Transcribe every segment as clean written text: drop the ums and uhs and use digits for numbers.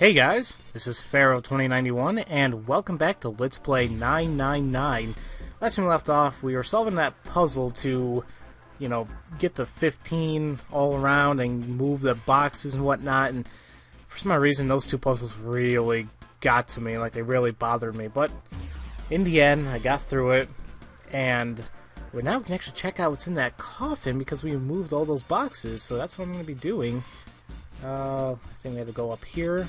Hey guys, this is Pharaoh 2091, and welcome back to Let's Play 999. Last time we left off, we were solving that puzzle to, get to 15 all around and move the boxes and whatnot, and for some odd reason, those two puzzles really got to me, like they really bothered me, but in the end, I got through it, and now we can actually check out what's in that coffin because we moved all those boxes, so that's what I'm going to be doing. I think we had to go up here.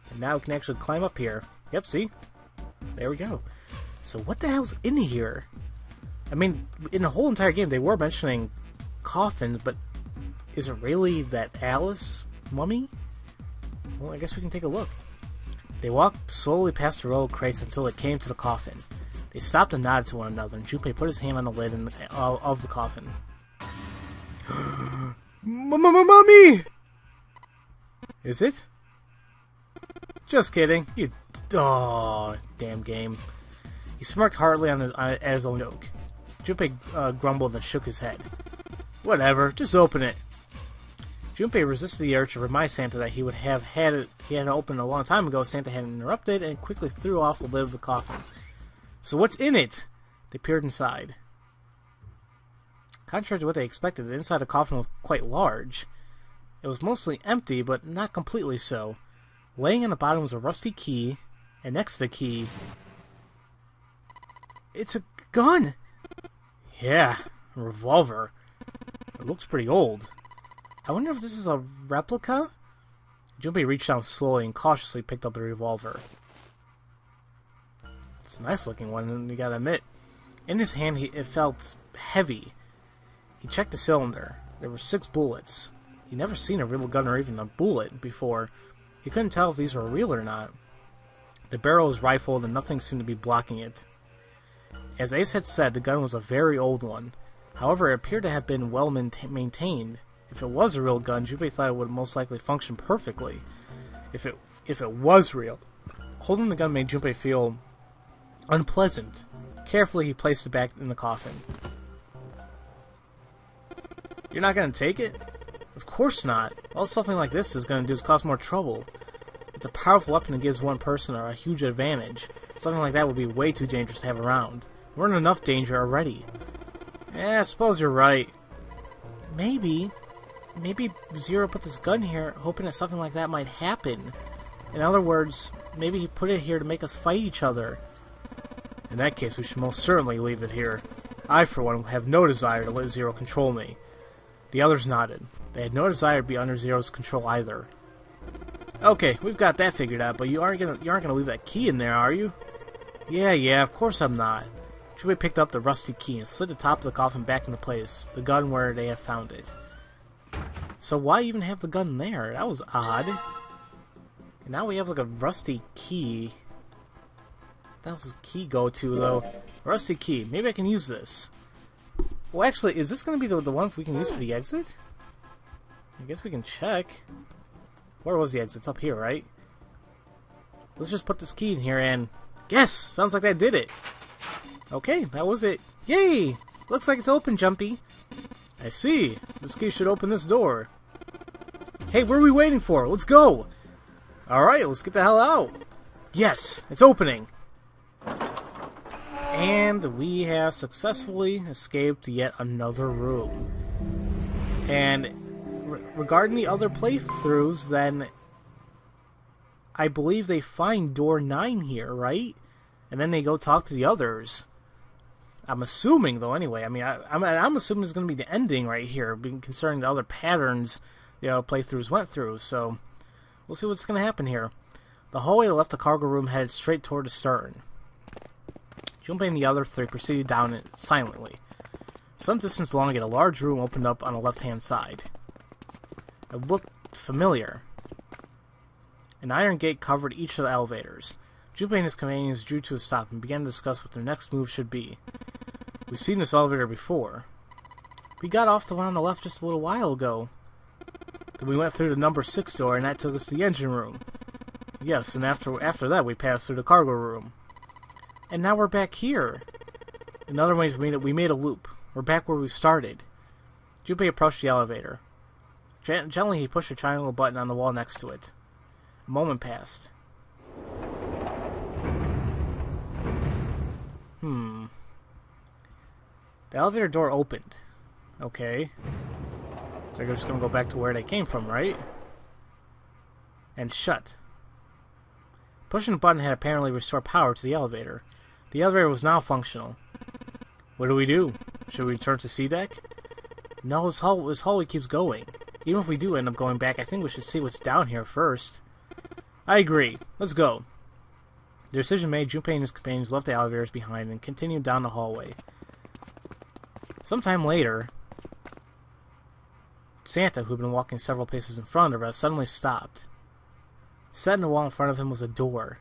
And now we can actually climb up here. Yep, see? There we go. So what the hell's in here? I mean, in the whole entire game, they were mentioning coffins, but is it really that Alice mummy? Well, I guess we can take a look. They walked slowly past the row of crates until they came to the coffin. They stopped and nodded to one another, and Jupe put his hand on the lid of the coffin. Mummy! Is it? Just kidding. You... Oh, damn game. He smirked heartily at his own joke. Jupe grumbled and shook his head. Whatever, just open it. Jupe resisted the urge to remind Santa that he had it opened a long time ago. Santa had interrupted and quickly threw off the lid of the coffin. So what's in it? They peered inside. Contrary to what they expected, the inside of the coffin was quite large. It was mostly empty, but not completely so. Laying on the bottom was a rusty key, and next to the key... It's a gun! Yeah, a revolver. It looks pretty old. I wonder if this is a replica? Jupe reached down slowly and cautiously picked up the revolver. It's a nice looking one, you gotta admit. In his hand, it felt heavy. He checked the cylinder. There were 6 bullets. He'd never seen a real gun or even a bullet before. He couldn't tell if these were real or not. The barrel was rifled and nothing seemed to be blocking it. As Ace had said, the gun was a very old one. However, it appeared to have been well maintained. If it was a real gun, Jupe thought it would most likely function perfectly. If it was real. Holding the gun made Jupe feel unpleasant. Carefully, he placed it back in the coffin. You're not going to take it? Of course not. All something like this is going to do is cause more trouble. It's a powerful weapon that gives one person a huge advantage. Something like that would be way too dangerous to have around. We're in enough danger already. I suppose you're right. Maybe Zero put this gun here hoping that something like that might happen. In other words, maybe he put it here to make us fight each other. In that case, we should most certainly leave it here. I, for one, have no desire to let Zero control me. The others nodded. They had no desire to be under Zero's control either. Okay, we've got that figured out, but you aren't gonna leave that key in there, are you? Yeah, of course I'm not. Jupe picked up the rusty key and slid the top of the coffin back into place, the gun where they had found it. So why even have the gun there? That was odd. And now we have like a rusty key. What else does key go to, though? Rusty key. Maybe I can use this. Well, actually, is this going to be the one we can use for the exit? I guess we can check. Where was the exit? It's up here, right? Let's just put this key in here and... Yes! Sounds like that did it! Okay, that was it. Yay! Looks like it's open, Jumpy. I see. This key should open this door. Hey, what are we waiting for? Let's go! Alright, let's get the hell out. Yes! It's opening! And we have successfully escaped yet another room. And regarding the other playthroughs, then I believe they find door 9 here, right? And then they go talk to the others. I'm assuming, though, anyway. I mean, I'm assuming it's going to be the ending right here, concerning the other patterns, playthroughs went through. So we'll see what's going to happen here. The hallway that left the cargo room headed straight toward the stern. Jupe and the other 3 proceeded down it silently. Some distance along it, a large room opened up on the left-hand side. It looked familiar. An iron gate covered each of the elevators. Jupe and his companions drew to a stop and began to discuss what their next move should be. We've seen this elevator before. We got off the one on the left just a little while ago. Then we went through the number 6 door and that took us to the engine room. Yes, and after that we passed through the cargo room. And now we're back here. In other ways, we made a loop. We're back where we started. Jupe approached the elevator. Gently, he pushed a triangle button on the wall next to it. A moment passed. The elevator door opened. Okay. So they're just gonna go back to where they came from, right? And shut. Pushing the button had apparently restored power to the elevator. The elevator was now functional. What do? Should we return to C deck? No, this hallway keeps going. Even if we do end up going back, I think we should see what's down here first. I agree. Let's go. The decision made, Jupe and his companions left the elevators behind and continued down the hallway. Sometime later, Santa, who had been walking several paces in front of us, suddenly stopped. Set in the wall in front of him was a door.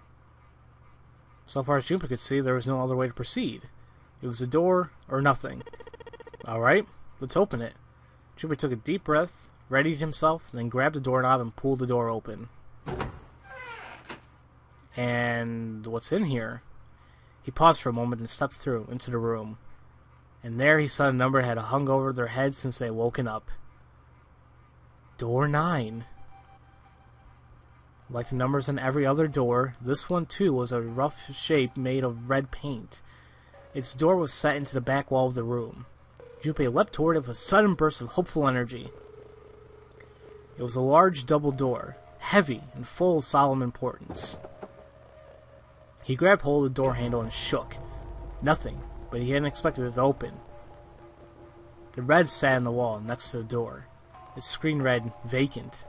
So far as Jupe could see, there was no other way to proceed. It was a door or nothing. Alright, let's open it. Jupe took a deep breath, readied himself, and then grabbed the doorknob and pulled the door open. And what's in here? He paused for a moment and stepped through into the room. And there he saw a number that had hung over their heads since they had woken up. Door 9. Like the numbers on every other door, this one too was a rough shape made of red paint. Its door was set into the back wall of the room. Jupe leapt toward it with a sudden burst of hopeful energy. It was a large double door, heavy and full of solemn importance. He grabbed hold of the door handle and shook. Nothing, but he hadn't expected it to open. The red sat on the wall next to the door. Its screen read, "Vacant."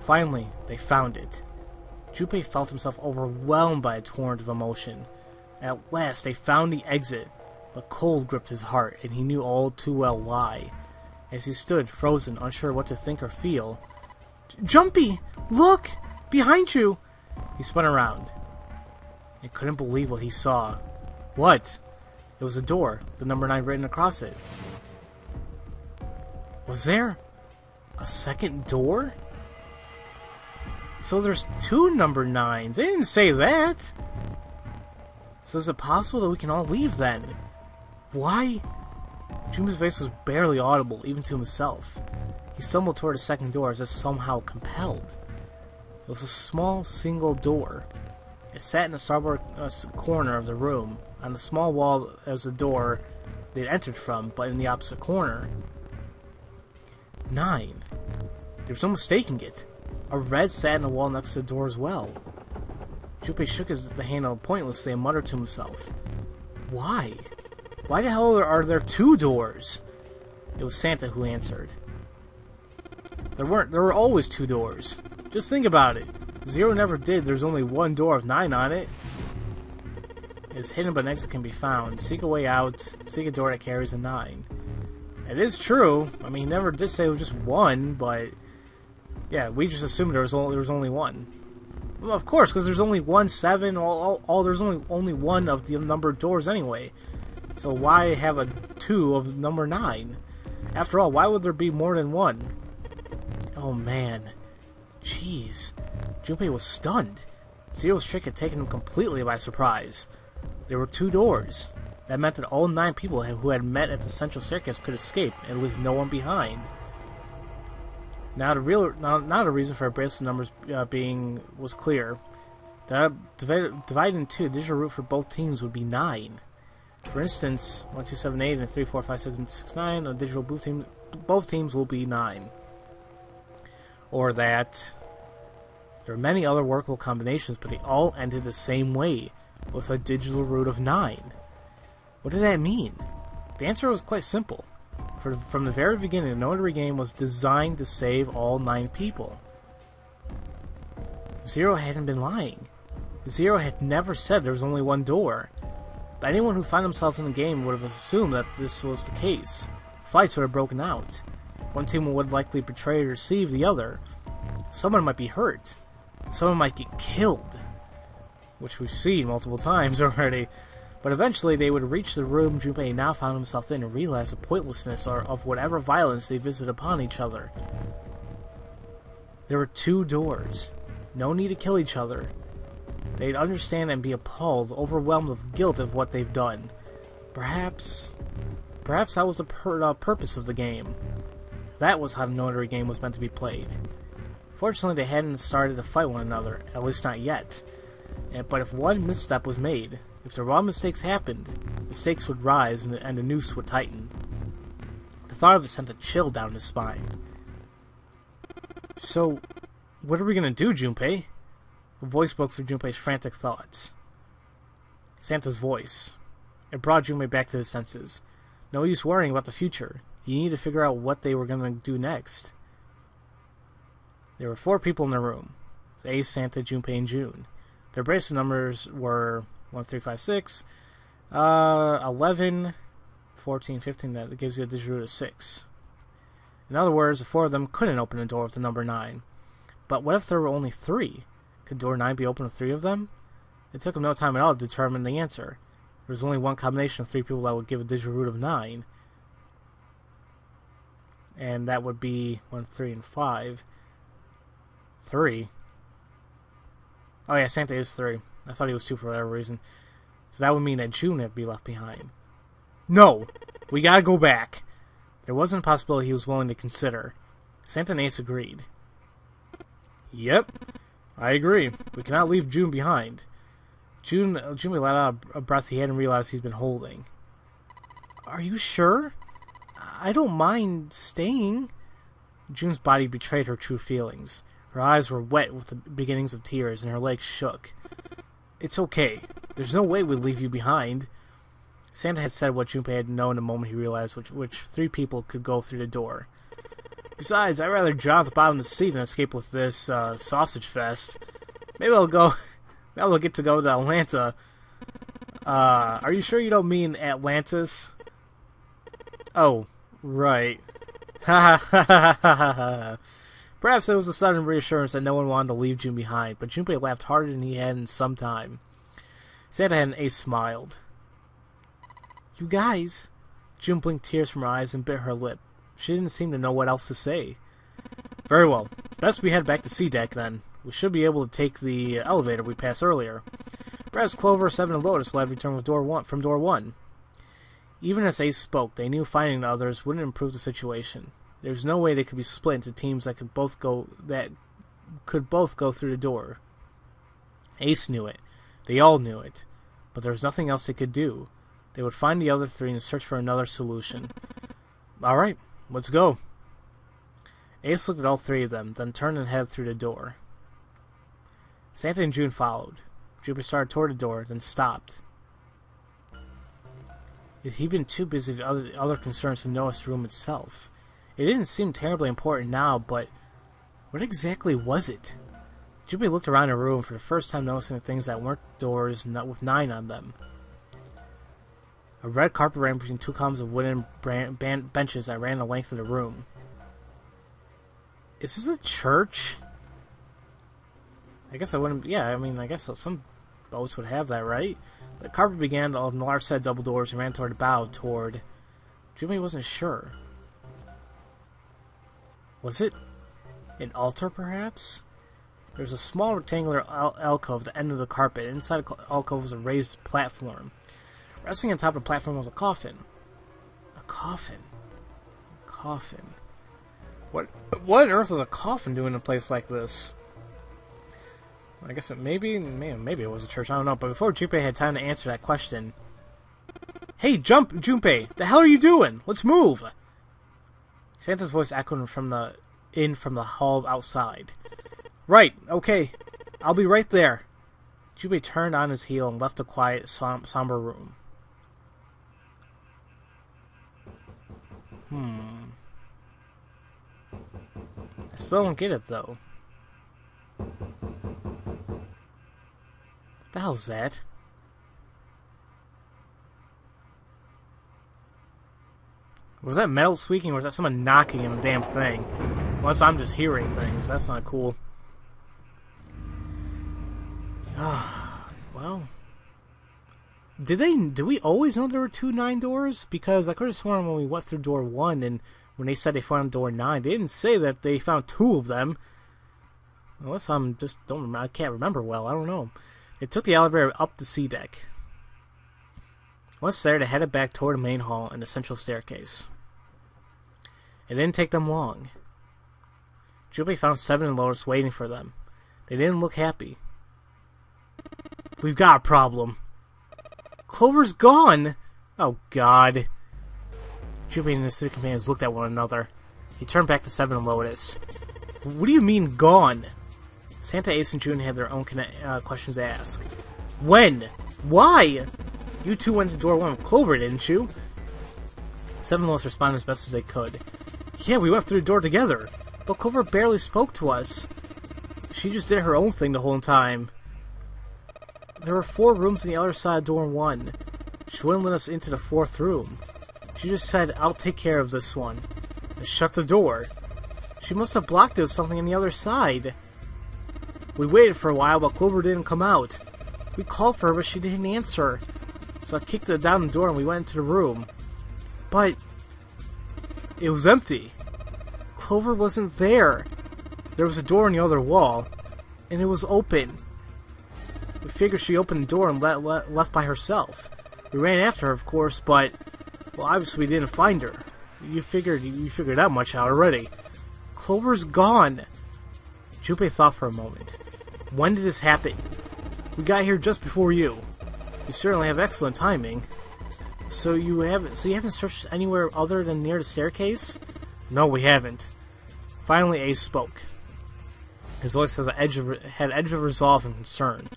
Finally, they found it. Jupe felt himself overwhelmed by a torrent of emotion. At last, they found the exit, but cold gripped his heart, and he knew all too well why. As he stood, frozen, unsure what to think or feel. "Jumpy! Look! Behind you!" He spun around. He couldn't believe what he saw. What? It was a door, the number 9 written across it. Was there a second door? So there's 2 number 9s. They didn't say that. So is it possible that we can all leave then? Why? Jupe's voice was barely audible, even to himself. He stumbled toward a second door as if somehow compelled. It was a small, single door. It sat in the starboard corner of the room, on the small wall as the door they had entered from, but in the opposite corner. 9. There was no mistaking it. A red sat in the wall next to the door as well. Jupe shook the handle pointlessly and muttered to himself. Why? Why the hell are there 2 doors? It was Santa who answered. There were always 2 doors. Just think about it. 0 never did. There's only 1 door with 9 on it. It's hidden but an exit can be found. Seek a way out. Seek a door that carries a 9. It is true. I mean, he never did say it was just 1, but yeah, we just assumed there was only 1. Well, of course, because there's only 1, 7. There's only 1 of the numbered doors anyway. So why have a 2 of number 9? After all, why would there be more than 1? Oh man. Jeez. Jupe was stunned. Zero's trick had taken him completely by surprise. There were 2 doors. That meant that all 9 people who had met at the central staircase could escape and leave no one behind. Now the reason for a bracelet numbers was clear. That divided in 2, the digital root for both teams would be 9. For instance, 1, 2, 7, 8, and 3, 4, 5, 6, and 6, 9. A digital both teams will be 9. Or that there are many other workable combinations, but they all ended the same way, with a digital root of 9. What did that mean? The answer was quite simple. From the very beginning, the Notary game was designed to save all 9 people. Zero hadn't been lying. Zero had never said there was only 1 door. But anyone who found themselves in the game would have assumed that this was the case. Fights would have broken out. One team would likely betray or deceive the other. Someone might be hurt. Someone might get killed. Which we've seen multiple times already. But eventually they would reach the room Junpei now found himself in and realize the pointlessness of whatever violence they visited upon each other. There were 2 doors. No need to kill each other. They'd understand and be appalled, overwhelmed with guilt of what they've done. Perhaps that was the purpose of the game. That was how the Notary game was meant to be played. Fortunately, they hadn't started to fight one another, at least not yet. But if one misstep was made, if the wrong mistakes happened, the stakes would rise and the noose would tighten. The thought of it sent a chill down his spine. So, what are we gonna do, Junpei? A voice spoke through Junpei's frantic thoughts. Santa's voice. It brought Junpei back to his senses. No use worrying about the future. You need to figure out what they were gonna do next. There were 4 people in the room. Ace, Santa, Junpei, and June. Their bracelet numbers were 1, 3, 5, 6, 11, 14, 15. That gives you a digit root of 6. In other words, the 4 of them couldn't open the door with the number 9. But what if there were only 3? Could door 9 be open with 3 of them? It took him no time at all to determine the answer. There was only one combination of 3 people that would give a digit root of 9. And that would be 1, 3, and 5. 3? Oh yeah, Santa is 3. I thought he was 2 for whatever reason. So that would mean that June would be left behind. No! We gotta go back! There wasn't a possibility he was willing to consider. Santa and Ace agreed. Yep, I agree. We cannot leave June behind. June let out a breath he hadn't realized he's been holding. Are you sure? I don't mind staying. June's body betrayed her true feelings. Her eyes were wet with the beginnings of tears, and her legs shook. It's okay. There's no way we'd leave you behind. Santa had said what Junpei had known the moment he realized which 3 people could go through the door. Besides, I'd rather drown at the bottom of the sea than escape with this sausage fest. Maybe I'll get to go to Atlanta. Are you sure you don't mean Atlantis? Oh, right. Ha ha ha ha ha ha. Perhaps it was a sudden reassurance that no one wanted to leave June behind, but Junpei laughed harder than he had in some time. Santa and Ace smiled. You guys... June blinked tears from her eyes and bit her lip. She didn't seem to know what else to say. Very well. Best we head back to C deck, then. We should be able to take the elevator we passed earlier. Perhaps Clover, 7, and Lotus will have returned from door 1. Even as Ace spoke, they knew finding the others wouldn't improve the situation. There was no way they could be split into teams that could both go through the door. Ace knew it. They all knew it. But there was nothing else they could do. They would find the other 3 and search for another solution. Alright, let's go. Ace looked at all 3 of them, then turned and headed through the door. Santa and June followed. Jupe started toward the door, then stopped. He'd been too busy with other concerns to notice the room itself. It didn't seem terribly important now, but what exactly was it? Jupe looked around the room for the first time, noticing the things that weren't doors with 9 on them. A red carpet ran between 2 columns of wooden benches that ran the length of the room. Is this a church? I guess I wouldn't... Yeah, I mean, I guess some boats would have that, right? The carpet began on the large set of double doors and ran toward the bow toward... Jupe wasn't sure. Was it an altar, perhaps? There was a small rectangular alcove at the end of the carpet. Inside the alcove was a raised platform. Resting on top of the platform was a coffin. A coffin. A coffin. What on earth is a coffin doing in a place like this? I guess maybe it was a church. I don't know. But before Junpei had time to answer that question, "Hey, Junpei! The hell are you doing? Let's move!" Santa's voice echoed from the hall outside. "Right. Okay. I'll be right there." Junpei turned on his heel and left the quiet, somber room. I still don't get it, though. What the hell's that? Was that metal squeaking, or was that someone knocking in the damn thing? Unless I'm just hearing things. That's not cool. Well... Did we always know there were 2 9 doors? Because I could have sworn when we went through door 1 and when they said they found door 9, they didn't say that they found 2 of them. Unless I'm just I can't remember well. I don't know. They took the elevator up the C deck. Once there, they headed back toward the main hall and the central staircase. It didn't take them long. Jupe found Seven and Lotus waiting for them. They didn't look happy. We've got a problem. Clover's gone! Oh, God. Jupe and his three companions looked at one another. He turned back to Seven and Lotus. What do you mean, gone? Santa, Ace, and June had their own questions to ask. When? Why? You two went to door one with Clover, didn't you? Seven and Lotus responded as best as they could. Yeah, we went through the door together. But Clover barely spoke to us. She just did her own thing the whole time. There were 4 rooms on the other side of door 1. She wouldn't let us into the 4th room. She just said, I'll take care of this one. And shut the door. She must have blocked it with something on the other side. We waited for a while, but Clover didn't come out. We called for her, but she didn't answer. So I kicked her down the door and we went into the room. But it was empty. Clover wasn't there. There was a door on the other wall, and it was open. We figured she opened the door and left by herself. We ran after her, of course, but, well, obviously we didn't find her. You figured that much out already. Clover's gone. Jupe thought for a moment. When did this happen? We got here just before you. You certainly have excellent timing. So you haven't searched anywhere other than near the staircase? No, we haven't. Finally, Ace spoke. His voice had an edge of resolve and concern.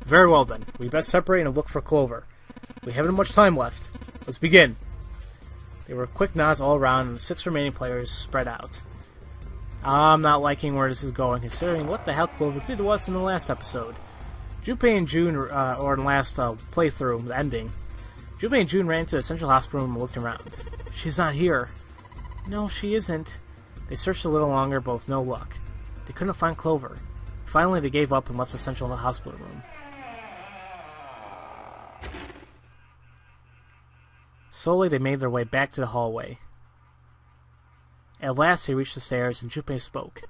Very well then, we best separate and look for Clover. We haven't much time left. Let's begin. There were quick nods all around, and the 6 remaining players spread out. I'm not liking where this is going, considering what the hell Clover did to us in the last episode. Jupe and June, or in the last playthrough, the ending. Jupe and June ran to the central hospital room and looked around. She's not here. No, she isn't. They searched a little longer, but with no luck. They couldn't find Clover. Finally, they gave up and left the central hospital room. Slowly, they made their way back to the hallway. At last, they reached the stairs, and Jupe spoke.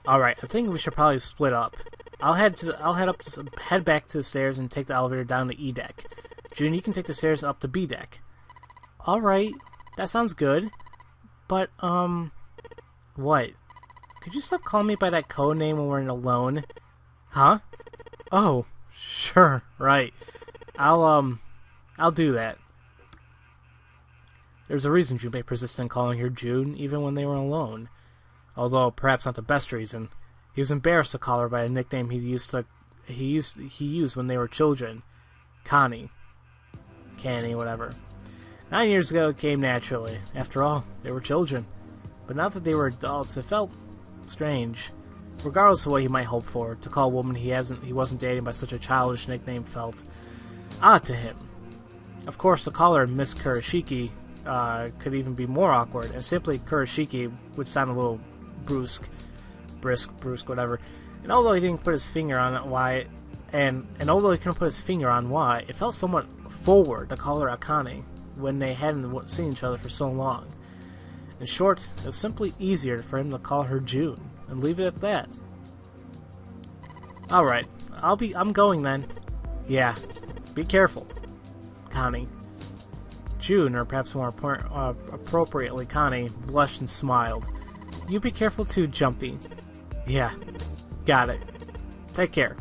Alright, I think we should probably split up. I'll head back to the stairs and take the elevator down to E deck. June, you can take the stairs up to B deck. Alright, that sounds good. But, what? Could you stop calling me by that code name when we're alone? Huh? Oh, sure, right. I'll do that. There's a reason Jupe persisted in calling her June, even when they were alone. Although, perhaps not the best reason. He was embarrassed to call her by a nickname he used when they were children. Connie. Canny, whatever. 9 years ago, it came naturally. After all, they were children. But now that they were adults, it felt strange. Regardless of what he might hope for, to call a woman he wasn't dating by such a childish nickname felt odd to him. Of course, to call her Miss Kurashiki could even be more awkward, and simply Kurashiki would sound a little brisk, whatever. And although he didn't put his finger on why, although he couldn't put his finger on why, it felt somewhat forward to call her Akane when they hadn't seen each other for so long. In short, it was simply easier for him to call her June and leave it at that. All right, I'm going then. Yeah, be careful, Connie. June, or perhaps more appropriately Connie, blushed and smiled. You be careful too, Jumpy. Yeah, got it. Take care.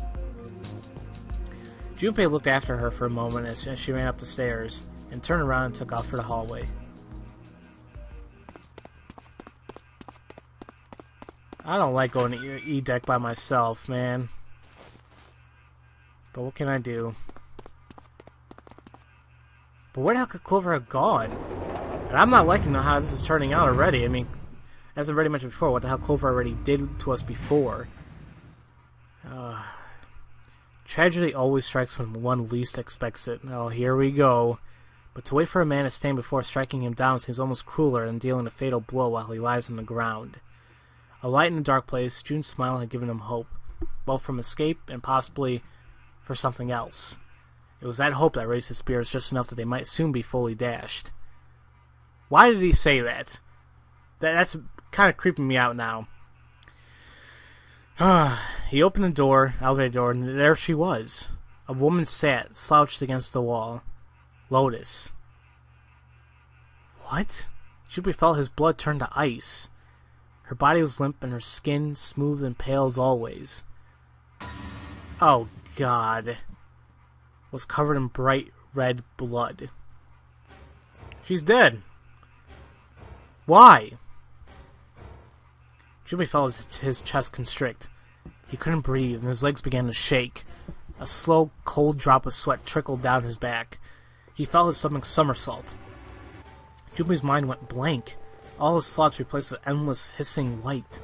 Junpei looked after her for a moment as she ran up the stairs, and turned around and took off for the hallway. I don't like going to E-Deck by myself, man. But what can I do? But where the hell could Clover have gone? And I'm not liking how this is turning out already. I mean, as I've already mentioned before, what the hell Clover already did to us before. Tragedy always strikes when one least expects it. Oh, here we go. But to wait for a man to stand before striking him down seems almost crueler than dealing a fatal blow while he lies on the ground. A light in a dark place, June's smile had given him hope, both from escape and possibly for something else. It was that hope that raised his spirits just enough that they might soon be fully dashed. Why did he say that? That's kind of creeping me out now. He opened the door, elevator door, and there she was. A woman sat, slouched against the wall. Lotus. What? Jupe felt his blood turn to ice. Her body was limp and her skin smooth and pale as always. Oh God. Was covered in bright red blood. She's dead. Why? Jupe felt his chest constrict. He couldn't breathe, and his legs began to shake. A slow, cold drop of sweat trickled down his back. He felt his stomach somersault. Jupe's mind went blank. All his thoughts replaced with endless, hissing light.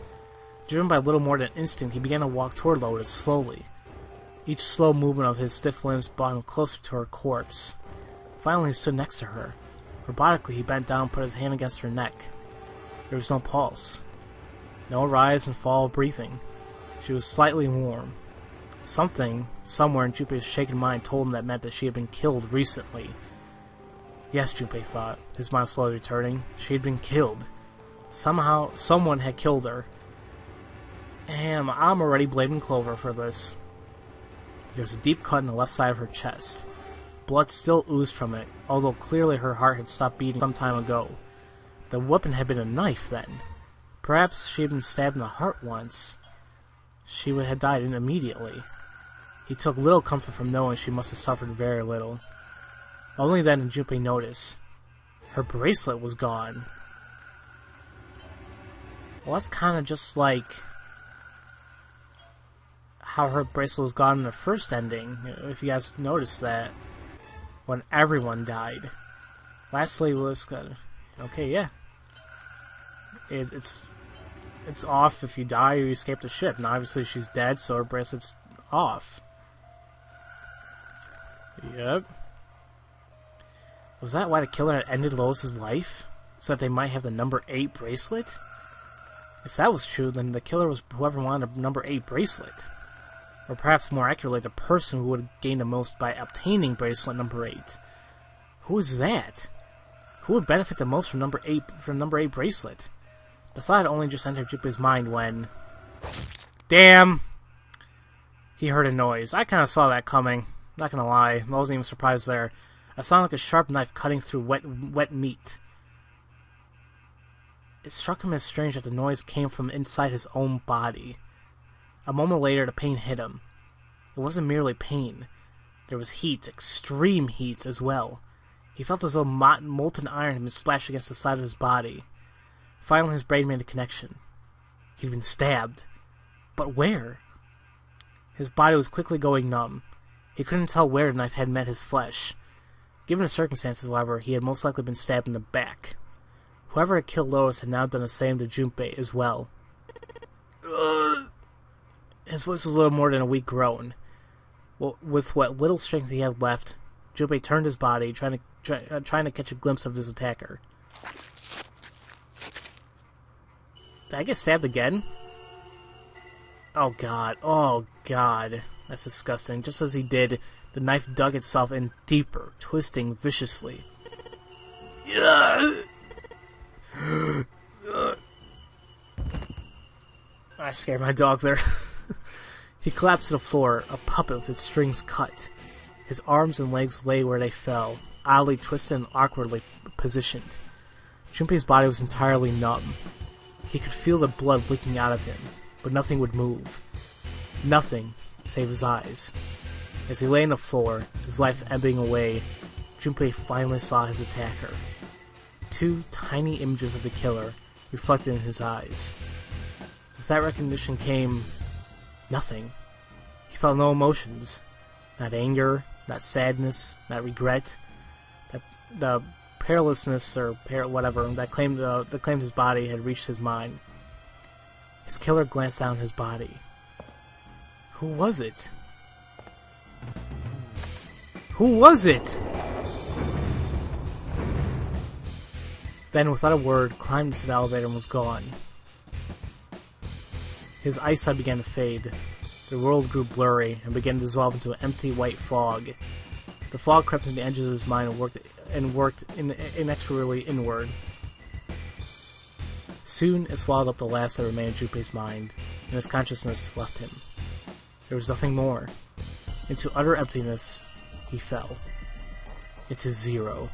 Driven by little more than instinct, he began to walk toward Lotus slowly. Each slow movement of his stiff limbs brought him closer to her corpse. Finally, he stood next to her. Robotically, he bent down and put his hand against her neck. There was no pulse. No rise and fall of breathing. She was slightly warm. Something, somewhere in Jupe's shaken mind, told him that meant that she had been killed recently. Yes, Jupe thought, his mind slowly returning. She had been killed. Somehow, someone had killed her. And I'm already blaming Clover for this. There was a deep cut in the left side of her chest. Blood still oozed from it, although clearly her heart had stopped beating some time ago. The weapon had been a knife, then. Perhaps she had been stabbed in the heart once. She had died immediately. He took little comfort from knowing she must have suffered very little. Only then did Jupe notice. Her bracelet was gone. Well, that's kind of just like how her bracelet was gone in the first ending, if you guys noticed that, when everyone died. Lastly was okay, yeah. It's off if you die or you escape the ship. Now obviously she's dead, so her bracelet's off. Yep. Was that why the killer had ended Lotus's life? So that they might have the number 8 bracelet? If that was true, then the killer was whoever wanted a number 8 bracelet. Or perhaps more accurately, the person who would have gained the most by obtaining bracelet number 8. Who is that? Who would benefit the most from number 8 bracelet? The thought had only just entered Jupe's mind when... Damn! He heard a noise. I kind of saw that coming. Not gonna lie, I wasn't even surprised there. It sounded like a sharp knife cutting through wet meat. It struck him as strange that the noise came from inside his own body. A moment later, the pain hit him. It wasn't merely pain. There was heat, extreme heat, as well. He felt as though molten iron had been splashed against the side of his body. Finally, his brain made a connection. He'd been stabbed. But where? His body was quickly going numb. He couldn't tell where the knife had met his flesh. Given the circumstances, however, he had most likely been stabbed in the back. Whoever had killed Lotus had now done the same to Jupe as well. His voice was a little more than a weak groan. Well, with what little strength he had left, Jupe turned his body, trying to catch a glimpse of his attacker. Did I get stabbed again? Oh god, oh god. That's disgusting. Just as he did, the knife dug itself in deeper, twisting viciously. I scared my dog there. He collapsed to the floor, a puppet with its strings cut. His arms and legs lay where they fell, oddly twisted and awkwardly positioned. Junpei's body was entirely numb. He could feel the blood leaking out of him, but nothing would move. Nothing, save his eyes. As he lay on the floor, his life ebbing away, Junpei finally saw his attacker. 2 tiny images of the killer reflected in his eyes. With that recognition came... nothing. He felt no emotions. Not anger, not sadness, not regret. The perilousness or whatever that claimed his body had reached his mind. His killer glanced down his body. Who was it? Who was it? Then, without a word, climbed into the elevator and was gone. His eyesight began to fade. The world grew blurry and began to dissolve into an empty white fog. The fog crept into the edges of his mind and worked inexorably inward. Soon it swallowed up the last that remained of Junpei's mind, and his consciousness left him. There was nothing more. Into utter emptiness, he fell. Into zero.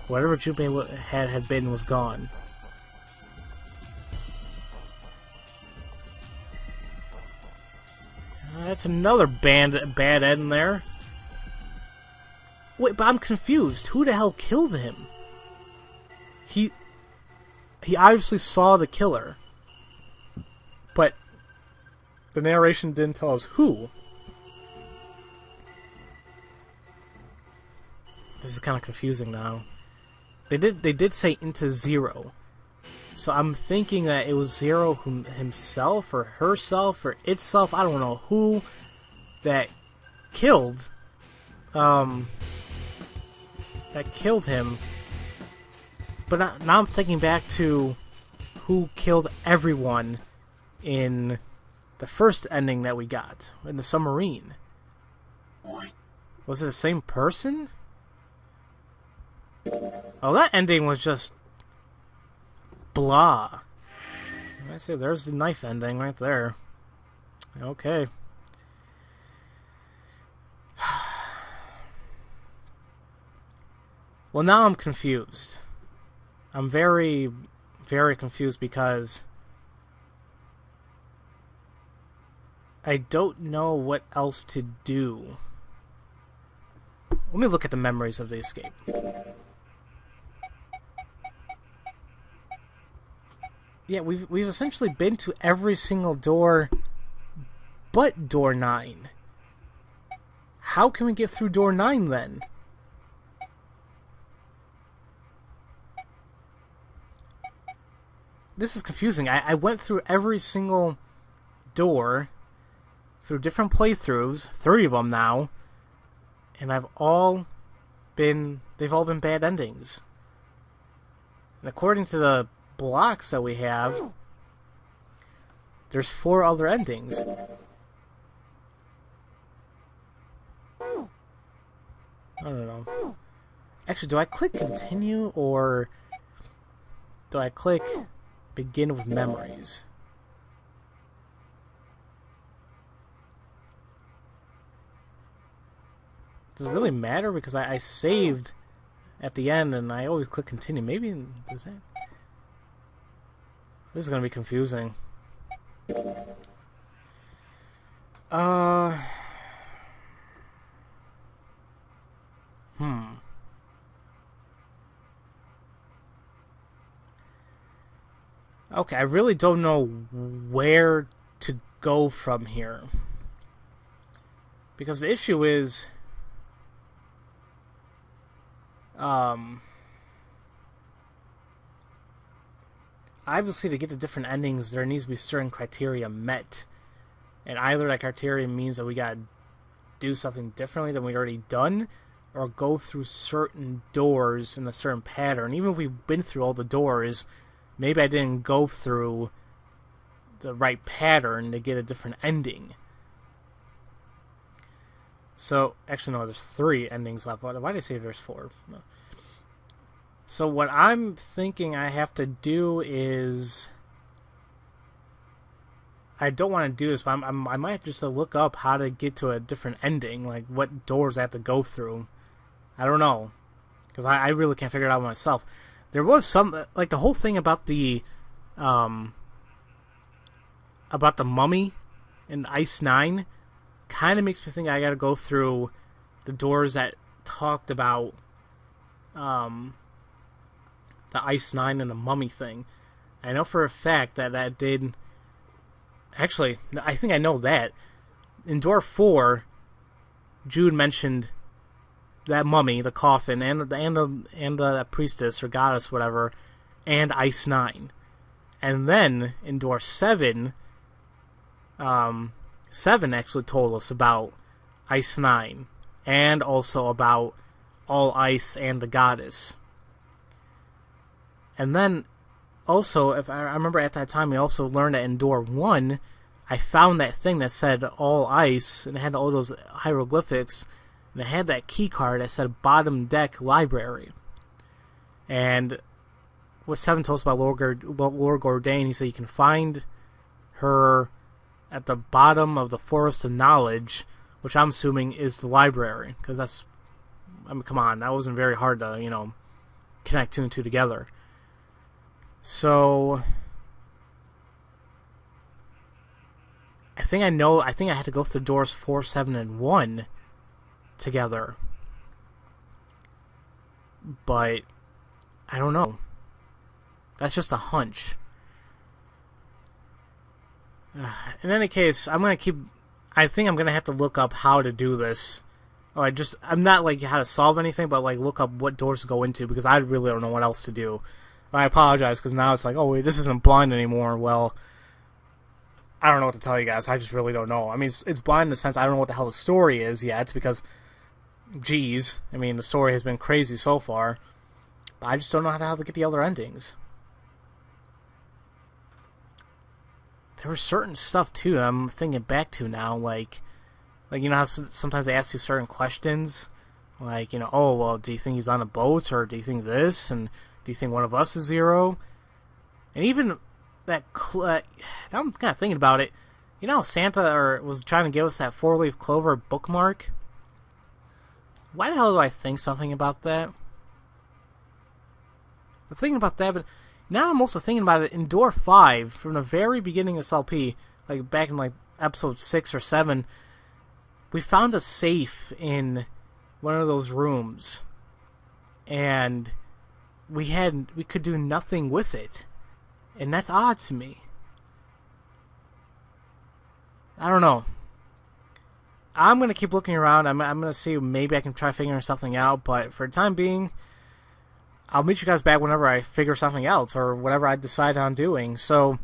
Whatever Jupe had been was gone. That's another bad end there. Wait, but I'm confused. Who the hell killed him? He obviously saw the killer. But the narration didn't tell us who. This is kind of confusing now. They did say into Zero. So I'm thinking that it was Zero himself or herself or itself, I don't know who, that killed him. But now I'm thinking back to who killed everyone in the first ending that we got in the submarine. Was it the same person? Oh, that ending was just blah. I say there's the knife ending right there. Okay. Well, now I'm confused. I'm very, very confused because I don't know what else to do. Let me look at the memories of the escape. Yeah, we've essentially been to every single door but door 9. How can we get through door 9 then? This is confusing. I went through every single door through different playthroughs, 3 of them now, and they've all been bad endings. And according to the blocks that we have, there's 4 other endings. I don't know. Actually, do I click continue or do I click begin with memories? Does it really matter? Because I saved at the end and I always click continue. Maybe does that? This is gonna be confusing. Okay, I really don't know where to go from here. Because the issue is obviously to get the different endings there needs to be certain criteria met. And either that criteria means that we gotta do something differently than we already done, or go through certain doors in a certain pattern. Even if we've been through all the doors, maybe I didn't go through the right pattern to get a different ending. So, actually no, there's 3 endings left. Why did I say there's 4? No. So what I'm thinking I have to do is... I don't want to do this, but I might just look up how to get to a different ending, like what doors I have to go through. I don't know, because I really can't figure it out myself. There was some, like the whole thing about the mummy in Ice 9 kind of makes me think I gotta go through the doors that talked about the Ice 9 and the mummy thing. I know for a fact that did... Actually, I think I know that. In door 4, Jude mentioned that mummy, the coffin, and the priestess or goddess, whatever, and Ice 9. And then in door 7, 7 actually told us about Ice 9, and also about all ice and the goddess. And then also, if I remember at that time, we also learned that in door 1, I found that thing that said all ice, and it had all those hieroglyphics, and it had that key card that said bottom deck library. And what 7 told us about Lord Gordain, he said you can find her at the bottom of the Forest of Knowledge, which I'm assuming is the library, because that's, I mean, come on, that wasn't very hard to, connect 2 and 2 together. So, I think I had to go through doors 4, 7, and 1 together. But I don't know. That's just a hunch. In any case, I think I'm gonna have to look up how to do this. Or I'm not like how to solve anything, but like look up what doors to go into, because I really don't know what else to do. I apologize, because now it's like, oh wait, this isn't blind anymore. Well, I don't know what to tell you guys. I just really don't know. I mean, it's blind in the sense I don't know what the hell the story is yet, because, geez, I mean, the story has been crazy so far. But I just don't know how to get the other endings. There was certain stuff, too, that I'm thinking back to now, like you know how sometimes they ask you certain questions? Like, you know, oh, well, do you think he's on a boat, or do you think this, and do you think one of us is Zero? And even that, I'm kind of thinking about it, you know how Santa was trying to give us that 4-leaf clover bookmark? Why the hell do I think something about that? I'm thinking about that, but now I'm also thinking about it in door 5, from the very beginning of SLP, like back in like episode 6 or 7, we found a safe in one of those rooms, and we could do nothing with it, and that's odd to me. I don't know. I'm gonna keep looking around. I'm gonna see, maybe I can try figuring something out, but for the time being, I'll meet you guys back whenever I figure something else, or whatever I decide on doing. So,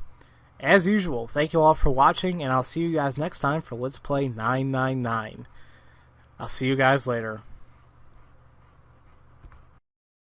as usual, thank you all for watching, and I'll see you guys next time for Let's Play 999. I'll see you guys later.